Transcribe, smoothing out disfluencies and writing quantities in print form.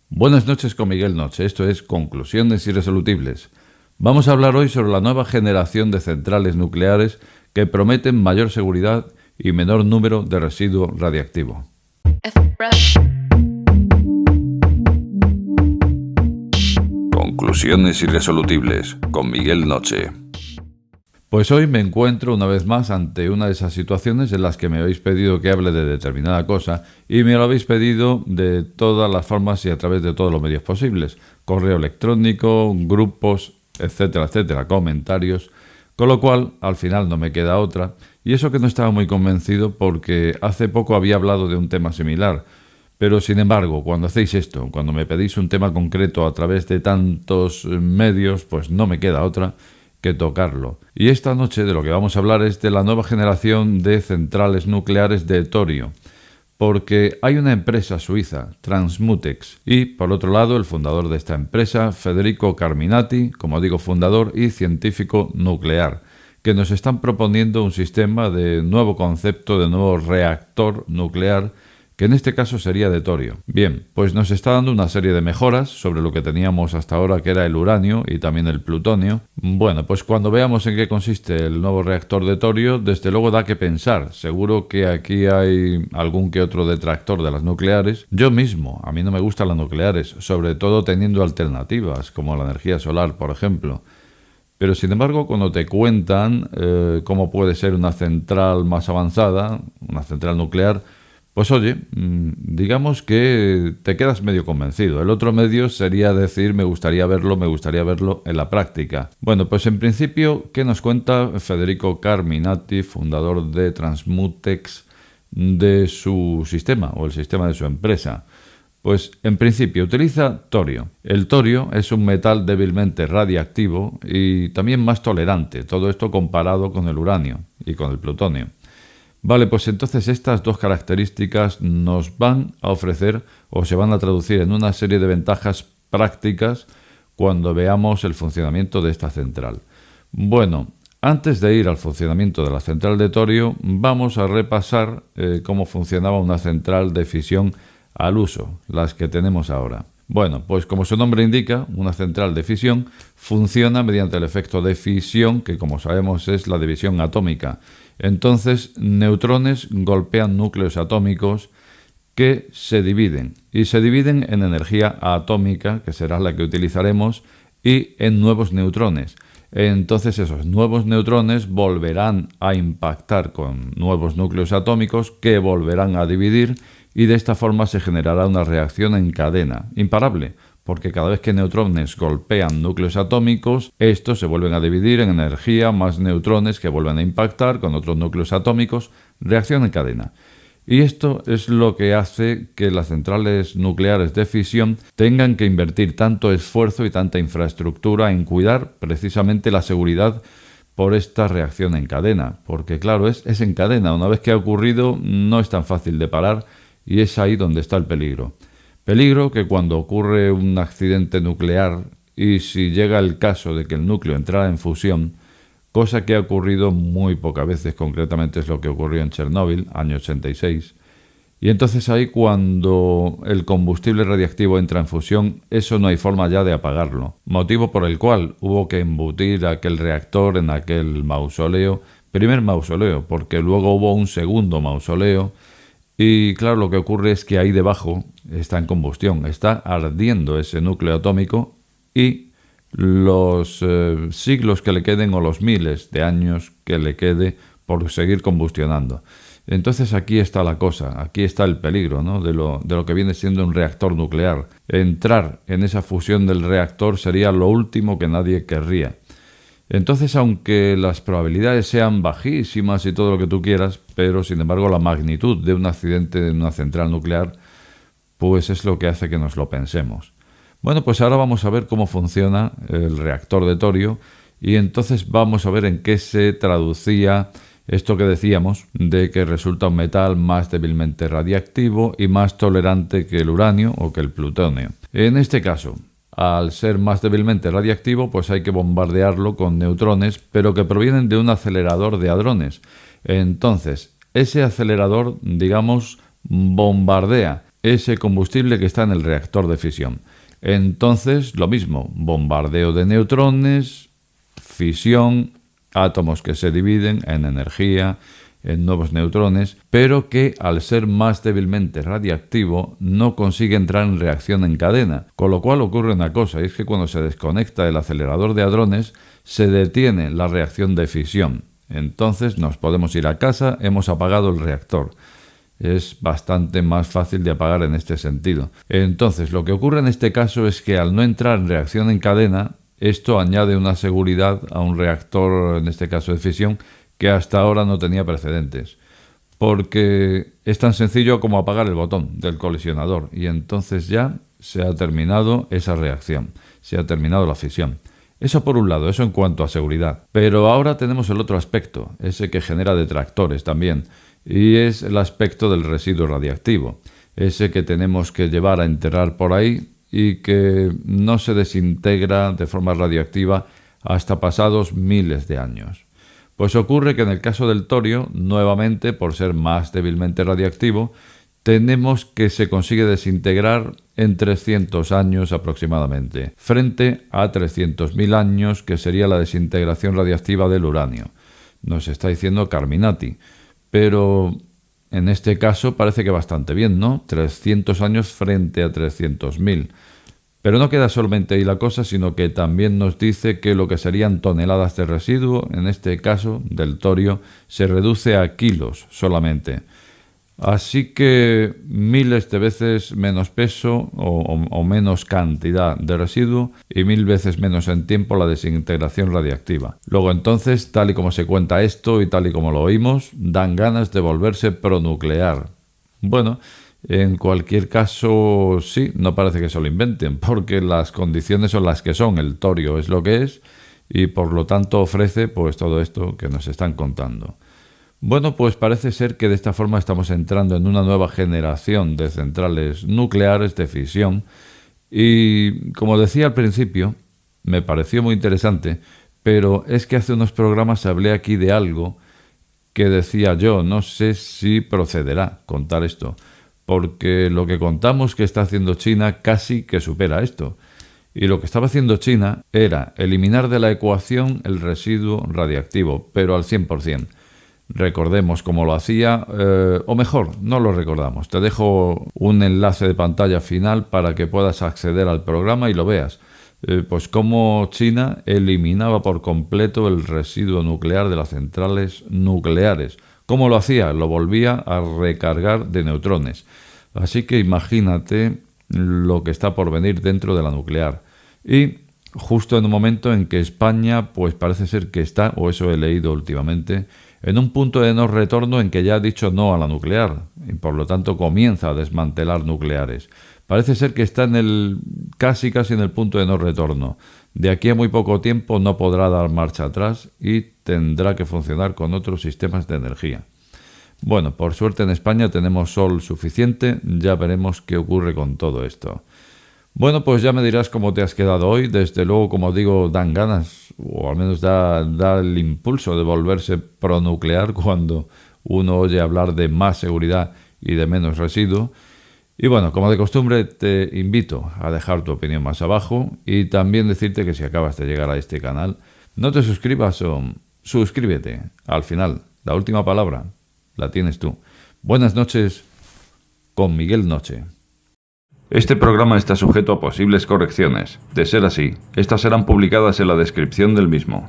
Buenas noches con Miguel Noche, esto es Conclusiones Irresolubles. Vamos a hablar hoy sobre la nueva generación de centrales nucleares que prometen mayor seguridad y menor número de residuo radiactivo. Conclusiones Irresolubles con Miguel Noche. Pues hoy me encuentro una vez más ante una de esas situaciones en las que me habéis pedido que hable de determinada cosa y me lo habéis pedido de todas las formas y a través de todos los medios posibles. Correo electrónico, grupos, etcétera, etcétera, comentarios. Con lo cual, al final no me queda otra. Y eso que no estaba muy convencido porque hace poco había hablado de un tema similar. Pero sin embargo, cuando hacéis esto, cuando me pedís un tema concreto a través de tantos medios, pues no me queda otra que tocarlo. Y esta noche de lo que vamos a hablar es de la nueva generación de centrales nucleares de torio, porque hay una empresa suiza, Transmutex, y por otro lado el fundador de esta empresa, Federico Carminati, como digo, fundador y científico nuclear, que nos están proponiendo un sistema de nuevo concepto, de nuevo reactor nuclear, que en este caso sería de torio. Bien, pues nos está dando una serie de mejoras sobre lo que teníamos hasta ahora, que era el uranio y también el plutonio. Bueno, pues cuando veamos en qué consiste el nuevo reactor de torio, desde luego da que pensar. Seguro que aquí hay algún que otro detractor de las nucleares. Yo mismo, a mí no me gustan las nucleares, sobre todo teniendo alternativas, como la energía solar, por ejemplo. Pero sin embargo, cuando te cuentan cómo puede ser una central más avanzada, una central nuclear, pues oye, digamos que te quedas medio convencido. El otro medio sería decir me gustaría verlo en la práctica. Bueno, pues en principio, ¿qué nos cuenta Federico Carminati, fundador de Transmutex, de su sistema o el sistema de su empresa? Pues en principio utiliza torio. El torio es un metal débilmente radiactivo y también más tolerante, todo esto comparado con el uranio y con el plutonio. Vale, pues entonces estas dos características nos van a ofrecer o se van a traducir en una serie de ventajas prácticas cuando veamos el funcionamiento de esta central. Bueno, antes de ir al funcionamiento de la central de torio, vamos a repasar cómo funcionaba una central de fisión al uso, las que tenemos ahora. Bueno, pues como su nombre indica, una central de fisión funciona mediante el efecto de fisión, que como sabemos es la división atómica. Entonces, neutrones golpean núcleos atómicos que se dividen, y se dividen en energía atómica, que será la que utilizaremos, y en nuevos neutrones. Entonces esos nuevos neutrones volverán a impactar con nuevos núcleos atómicos que volverán a dividir y de esta forma se generará una reacción en cadena, imparable, porque cada vez que neutrones golpean núcleos atómicos, estos se vuelven a dividir en energía más neutrones que vuelven a impactar con otros núcleos atómicos, reacción en cadena. Y esto es lo que hace que las centrales nucleares de fisión tengan que invertir tanto esfuerzo y tanta infraestructura en cuidar precisamente la seguridad por esta reacción en cadena. Porque claro, es en cadena. Una vez que ha ocurrido no es tan fácil de parar y es ahí donde está el peligro. Peligro que cuando ocurre un accidente nuclear y si llega el caso de que el núcleo entrara en fusión, cosa que ha ocurrido muy pocas veces, concretamente es lo que ocurrió en Chernóbil, año 86. Y entonces ahí cuando el combustible radiactivo entra en fusión, eso no hay forma ya de apagarlo. Motivo por el cual hubo que embutir aquel reactor en aquel mausoleo, primer mausoleo, porque luego hubo un segundo mausoleo. Y claro, lo que ocurre es que ahí debajo está en combustión, está ardiendo ese núcleo atómico y los siglos que le queden o los miles de años que le quede por seguir combustionando. Entonces aquí está la cosa, aquí está el peligro, ¿no? de lo que viene siendo un reactor nuclear. Entrar en esa fusión del reactor sería lo último que nadie querría. Entonces, aunque las probabilidades sean bajísimas y todo lo que tú quieras, pero sin embargo la magnitud de un accidente en una central nuclear, pues es lo que hace que nos lo pensemos. Bueno, pues ahora vamos a ver cómo funciona el reactor de torio y entonces vamos a ver en qué se traducía esto que decíamos de que resulta un metal más débilmente radiactivo y más tolerante que el uranio o que el plutonio. En este caso, al ser más débilmente radiactivo, pues hay que bombardearlo con neutrones, pero que provienen de un acelerador de hadrones. Entonces, ese acelerador, digamos, bombardea ese combustible que está en el reactor de fisión. Entonces, lo mismo, bombardeo de neutrones, fisión, átomos que se dividen en energía, en nuevos neutrones, pero que al ser más débilmente radiactivo no consigue entrar en reacción en cadena, con lo cual ocurre una cosa, y es que cuando se desconecta el acelerador de hadrones, se detiene la reacción de fisión. Entonces nos podemos ir a casa, hemos apagado el reactor. Es bastante más fácil de apagar en este sentido. Entonces, lo que ocurre en este caso es que al no entrar en reacción en cadena, esto añade una seguridad a un reactor, en este caso de fisión, que hasta ahora no tenía precedentes. Porque es tan sencillo como apagar el botón del colisionador y entonces ya se ha terminado esa reacción, se ha terminado la fisión. Eso por un lado, eso en cuanto a seguridad. Pero ahora tenemos el otro aspecto, ese que genera detractores también, y es el aspecto del residuo radiactivo, ese que tenemos que llevar a enterrar por ahí y que no se desintegra de forma radioactiva hasta pasados miles de años. Pues ocurre que en el caso del torio, nuevamente, por ser más débilmente radiactivo, tenemos que se consigue desintegrar en 300 años aproximadamente, frente a 300.000 años que sería la desintegración radiactiva del uranio. Nos está diciendo Carminati, pero en este caso parece que bastante bien, ¿no? 300 años frente a 300.000. Pero no queda solamente ahí la cosa, sino que también nos dice que lo que serían toneladas de residuo, en este caso del torio, se reduce a kilos solamente. Así que miles de veces menos peso o menos cantidad de residuo y 1000 veces menos en tiempo la desintegración radiactiva. Luego entonces, tal y como se cuenta esto y tal y como lo oímos, dan ganas de volverse pronuclear. Bueno, en cualquier caso, sí, no parece que se lo inventen, porque las condiciones son las que son, el torio es lo que es y por lo tanto ofrece pues todo esto que nos están contando. Bueno, pues parece ser que de esta forma estamos entrando en una nueva generación de centrales nucleares de fisión y, como decía al principio, me pareció muy interesante, pero es que hace unos programas hablé aquí de algo que decía yo, no sé si procederá contar esto, porque lo que contamos que está haciendo China casi que supera esto. Y lo que estaba haciendo China era eliminar de la ecuación el residuo radiactivo, pero al 100%. Recordemos cómo lo hacía, o mejor, no lo recordamos. Te dejo un enlace de pantalla final para que puedas acceder al programa y lo veas. Pues cómo China eliminaba por completo el residuo nuclear de las centrales nucleares. ¿Cómo lo hacía? Lo volvía a recargar de neutrones. Así que imagínate lo que está por venir dentro de la nuclear. Y justo en un momento en que España, pues parece ser que está, o eso he leído últimamente, en un punto de no retorno en que ya ha dicho no a la nuclear y por lo tanto comienza a desmantelar nucleares. Parece ser que está en el casi en el punto de no retorno. De aquí a muy poco tiempo no podrá dar marcha atrás y tendrá que funcionar con otros sistemas de energía. Bueno, por suerte en España tenemos sol suficiente, ya veremos qué ocurre con todo esto. Bueno, pues ya me dirás cómo te has quedado hoy. Desde luego, como digo, dan ganas, o al menos da el impulso de volverse pronuclear cuando uno oye hablar de más seguridad y de menos residuo. Y bueno, como de costumbre, te invito a dejar tu opinión más abajo y también decirte que si acabas de llegar a este canal, no te suscribas o suscríbete. Al final, la última palabra la tienes tú. Buenas noches con Miguel Noche. Este programa está sujeto a posibles correcciones. De ser así, estas serán publicadas en la descripción del mismo.